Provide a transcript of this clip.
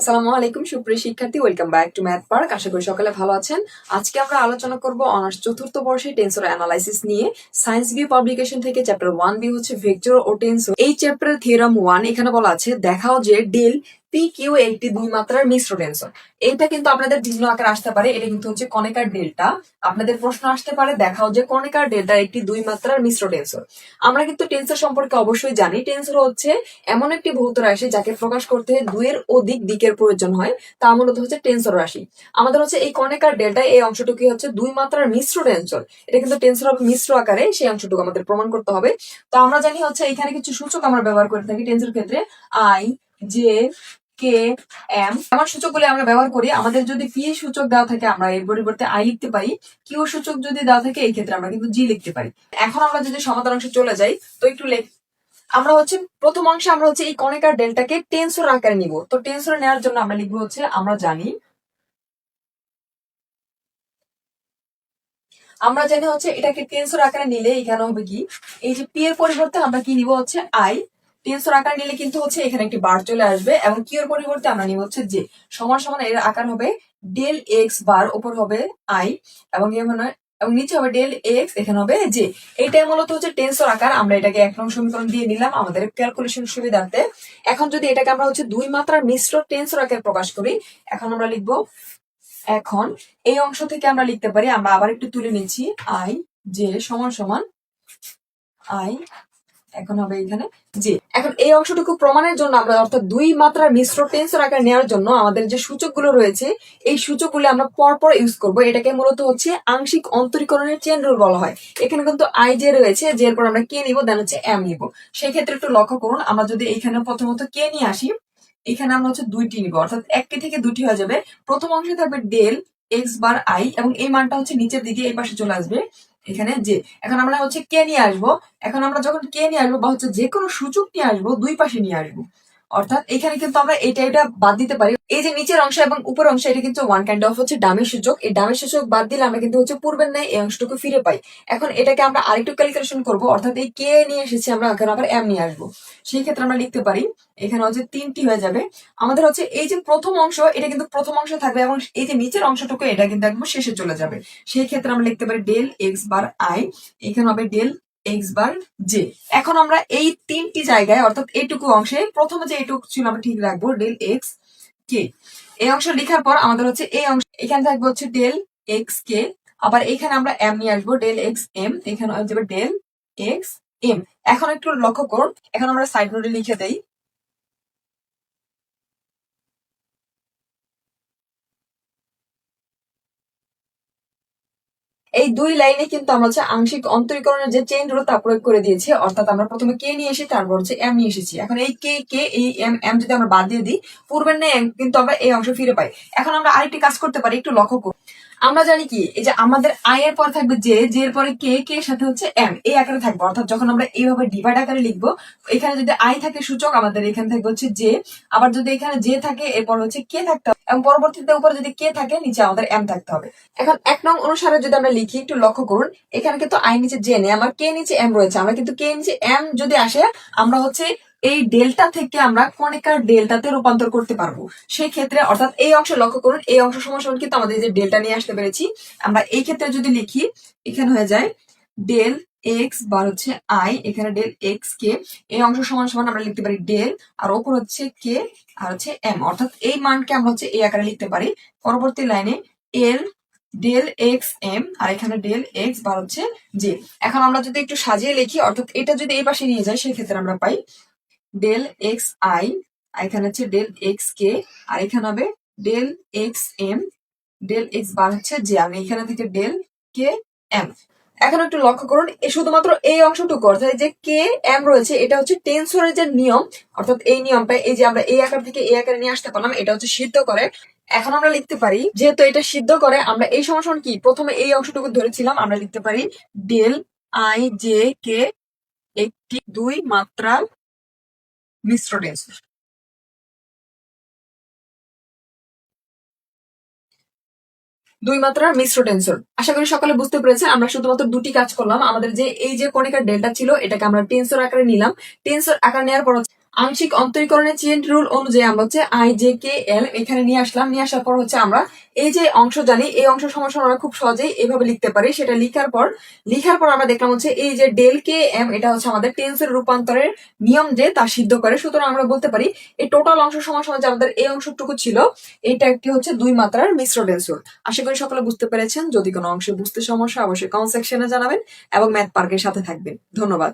আসসালামু আলাইকুম সুপ্রিয় শিক্ষার্থী, welcome back to math park. আশা করি সকালে ভালো আছেন। আজকে আমরা আলোচনা করব অনার্স চতুর্থ বর্ষে টেন্সর অ্যানালাইসিস নিয়ে। সায়েন্স বি পাবলিকেশন থেকে চ্যাপ্টার 1B হচ্ছে ভেক্টর ও টেন্সর। এই চ্যাপ্টারের থিওরাম 1 এখানে বলা আছে, দেখাও যে ডেল পি কিউ একটি দুই মাত্রার মিশ্র টেন্সর। এটা কিন্তু আপনাদের বিভিন্ন আকার আসতে পারে। এটা কিন্তু হচ্ছে কণিকার ডেল্টা। আপনাদের প্রশ্ন আসতে পারে, দেখাও যে কণিকার ডেল্টা একটি দুই মাত্রার মিশ্র টেন্সর। আমরা কিন্তু টেন্সর সম্পর্কে অবশ্যই জানি। টেন্সর হচ্ছে এমন একটি ভৌত রাশি যাকে প্রকাশ করতে দুইয়ের অধিক দিকের প্রয়োজন হয়, তা মূলত হচ্ছে টেন্সর রাশি। আমাদের হচ্ছে এই কণিকার ডেল্টা এই অংশটুকু হচ্ছে দুই মাত্রার মিশ্র টেন্সর। এটা কিন্তু টেন্সর হবে মিশ্র আকারে, সেই অংশটুকু আমাদের প্রমাণ করতে হবে। তো আমরা জানি হচ্ছে এখানে কিছু সূচক আমরা ব্যবহার করে থাকি টেন্সর ক্ষেত্রে, আই, জে, কে, এম। আমার সূচকগুলি আমরা ব্যবহার করি। আমাদের যদি পি সূচক দেওয়া থাকে আমরা এর পরিবর্তে আই লিখতে পারি। কিউ সূচক যদি দেওয়া থাকে এই ক্ষেত্রে আমরা কিন্তু জি লিখতে পারি। এখন আমরা যদি সমাধান অংশে চলে যাই, তো একটু আমরা হচ্ছে প্রথম অংশে আমরা হচ্ছে এই কণিকার ডেল্টাকে টেন্সর আকারে নিব। তো টেন্সর নেওয়ার জন্য আমরা লিখবো হচ্ছে, আমরা জানি হচ্ছে এটাকে টেন্সর আকারে নিলে এখানে হবে কি, এই যে পি এর পরিবর্তে আমরা কি নিব হচ্ছে আই। টেন্সর আকার নিলে কিন্তু হচ্ছে এখানে একটি বার চলে আসবে, এবং কিউ এর পরিবর্তে আমরা নিব হচ্ছে জে। সমান সমান এর আকার হবে ডেল এক্স বার, উপর হবে আই, এবং এবং নিচে হবে ডেল এক্স, এখানে হবে জে। এইটাই মূলত হচ্ছে টেন্সর আকার। আমরা এটাকে 1 নং সমীকরণ দিয়ে নিলাম আমাদের ক্যালকুলেশন সুবিধার্থে। এখন যদি এটাকে আমরা হচ্ছে দুই মাত্রার মিশ্র টেন্সর আকারে প্রকাশ করি, এখন আমরা লিখবো, এখন এই অংশ থেকে আমরা লিখতে পারি, আমরা আবার একটু তুলে নিচ্ছি, আই জে সমান সমান আই, এখন হবে এখানে জে। এখন এই অংশটুকু প্রমাণের জন্য আমরা, অর্থাৎ দুই মাত্রার মিশ্র টেন্সর আকার নেওয়ার জন্য আমাদের যে সূচকগুলো রয়েছে এই সূচকগুলো আমরা পরপর ইউজ করব। এটাকে মূলত হচ্ছে আংশিক অন্তরীকরণের চেইন রুল বলা হয়। এখানে কিন্তু আই জে রয়েছে, জে এর পর আমরা কে নিব, দেন হচ্ছে এম নিব। সেই ক্ষেত্রে একটু লক্ষ্য করুন, আমরা যদি এখানে প্রথমত কে নিয়ে আসি, এখানে আমরা হচ্ছে দুইটি নিব, অর্থাৎ একটি থেকে দুটি হয়ে যাবে। প্রথম অংশে থাকবে ডেল এক্স বার আই, এবং এই মানটা হচ্ছে নিচের দিকে এই পাশে চলে আসবে, এখানে জে। এখন আমরা হচ্ছে কে নিয়ে আসবো। এখন আমরা যখন কে নিয়ে আসবো বা হচ্ছে যে কোনো সূচক নিয়ে আসবো, দুই পাশে নিয়ে আসবো। অর্থাৎ এখানে কিন্তু আমরা এটা বাদ দিতে পারি। এই যে নিচের অংশ এবং উপর অংশ, এটা কিন্তু ওয়ান কাইন্ড অফ হচ্ছে ডামি সূচক। এই ডামি সূচক বাদ দিলে আমরা কিন্তু হচ্ছে পূর্বের ন্যায় এই অংশটুকু ফিরে পাই। এখন এটাকে আমরা আরেকটু ক্যালকুলেশন করব, অর্থাৎ এই কে নিয়ে এসেছি আমরা, এখন আবার এম নিয়ে আসবো। সেই ক্ষেত্রে আমরা লিখতে পারি, এখানে হচ্ছে তিনটি হয়ে যাবে। আমাদের হচ্ছে এই যে প্রথম অংশ, এটা কিন্তু প্রথম অংশ থাকবে, এবং এই যে নিচের অংশটুকু এটা কিন্তু একদম শেষে চলে যাবে। সেই ক্ষেত্রে আমরা লিখতে পারি ডেল এক্স বার আই, এখানে হবে ডেল এক্স বার জে। এখন আমরা এই তিনটি জায়গায়, অর্থাৎ এইটুকু অংশে প্রথমে যে এইটুকু ছিল আমরা ঠিক রাখবো, ডেল এক্স কে। এই অংশ লেখার পর আমাদের হচ্ছে এই অংশ, এখানে থাকবে হচ্ছে ডেল এক্স কে। আবার এখানে আমরা এম নিয়ে আসবো, ডেল এক্স এম, এখানে হয়ে যাবে ডেল এক্স এম। এখন একটু লক্ষ্য করুন, এখন আমরা সাইড নোটে লিখে দেই, এই দুই লাইনে কিন্তু আমরা হচ্ছে আংশিক অন্তরীকরণের যে চেইন রুল তা প্রয়োগ করে দিয়েছি। অর্থাৎ আমরা প্রথমে কে নিয়ে এসে তারপর হচ্ছে এম নিয়ে এসেছি। এখন এই কে এই এম যদি আমরা বাদ দিয়ে দিই, পূর্বের নেই কিন্তু আমরা এই অংশ ফিরে পাই। এখন আমরা আরেকটি কাজ করতে পারি, একটু লক্ষ্য করুন। আমরা জানি কি, এই যে আমাদের আই এর পর থাকবে জে, জে এর পরে কে, কে এর সাথে হচ্ছে এম, এই আকারে থাকবে। অর্থাৎ যখন আমরা এইভাবে ডিভাইড আকারে লিখবো, এখানে যদি আই থাকে সূচক, আমাদের এখানে থাকবে হচ্ছে জে। আবার যদি এখানে জে থাকে, এরপর হচ্ছে কে থাকতে হবে, এবং পরবর্তীতে উপরে যদি কে থাকে, নিচে আমাদের এম থাকতে হবে। এখন 1 নং অনুসারে যদি আমরা লিখি, একটু লক্ষ্য করুন, এখানে কিন্তু আই নিচে জে নেই, আমার কে নিচে এম রয়েছে। আমরা কিন্তু কে নিচে এম যদি আসে, আমরা হচ্ছে এই ডেল্টা থেকে আমরা কণিকার ডেল্টাতে রূপান্তর করতে পারবো। সেই ক্ষেত্রে, অর্থাৎ এই অংশে লক্ষ্য করুন, এই অংশ সমান কিন্তু আমাদের যে ডেল্টা নিয়ে আসতে পেরেছি। আমরা এই ক্ষেত্রে যদি লিখি, এখানে হয়ে যায় ডেল এক্স বার হচ্ছে আই, এখানে ডেল এক্স কে। এই অংশ সমান সমান আমরা লিখতে পারি ডেল, আর ওপর হচ্ছে কে, আর হচ্ছে এম। অর্থাৎ এই মানকে আমরা হচ্ছে এই আকারে লিখতে পারি। পরবর্তী লাইনে এল ডেল এক্স এম, আর এখানে ডেল এক্স বার হচ্ছে জে। এখন আমরা যদি একটু সাজিয়ে লিখি, অর্থাৎ এটা যদি এই পাশে নিয়ে যাই, সেই ক্ষেত্রে আমরা পাই ডেল এক্স আই, এখানে হচ্ছে ডেল এক্স কে, আর এখানে হবে del X M, del X বার হচ্ছে জে। আমি এখানে থেকে ডেল কে এম। এখন একটু লক্ষ্য করুন, শুধুমাত্র এই অংশটুকু, অর্থাৎ যে কে এম রয়েছে, এটা হচ্ছে টেন্সরের যে নিয়ম, অর্থাৎ এই নিয়মটা, এই যে আমরা এই আকার থেকে এই আকারে নিয়ে আসতে পারলাম, এটা হচ্ছে সিদ্ধ করে। এখন আমরা লিখতে পারি, যেহেতু এটা সিদ্ধ করে, আমরা এই সমান কি প্রথমে এই অংশটুকু ধরেছিলাম, আমরা লিখতে পারি ডেল আই জে কে একটি দুই মাত্রার মিশ্র টেন্সর। দুই মাত্রার মিশ্র টেন্সর। আশা করি সকালে বুঝতে পেরেছেন। আমরা শুধুমাত্র দুটি কাজ করলাম। আমাদের যে এই যে কণিকার ডেল্টা ছিল, এটাকে আমরা টেন্সর আকারে নিলাম। টেন্সর আকার নেওয়ার পর আংশিক অন্তরীকরণের চেইন রুল অনুযায়ী আমরা হচ্ছে আই জে কে এল এখানে নিয়ে আসলাম। নিয়ে আসার পর হচ্ছে আমরা এই যে অংশ জানি, এই অংশ সমান আমরা খুব সহজেই এভাবে লিখতে পারি। সেটা লিখার পর আমরা দেখলাম হচ্ছে এই যে ডেল কে এম, এটা হচ্ছে আমাদের টেন্সের রূপান্তরের নিয়ম যে তা সিদ্ধ করে। সুতরাং আমরা বলতে পারি এই টোটাল অংশ সমান যে আমাদের এই অংশটুকু ছিল, এটা একটি হচ্ছে 2 মাত্রার মিশ্র টেন্স রুল। আশা করি সকলে বুঝতে পেরেছেন। যদি কোনো অংশে বুঝতে সমস্যা অবশ্যই কমেন্ট সেকশনে জানাবেন এবং ম্যাথ পার্কের সাথে থাকবেন। ধন্যবাদ।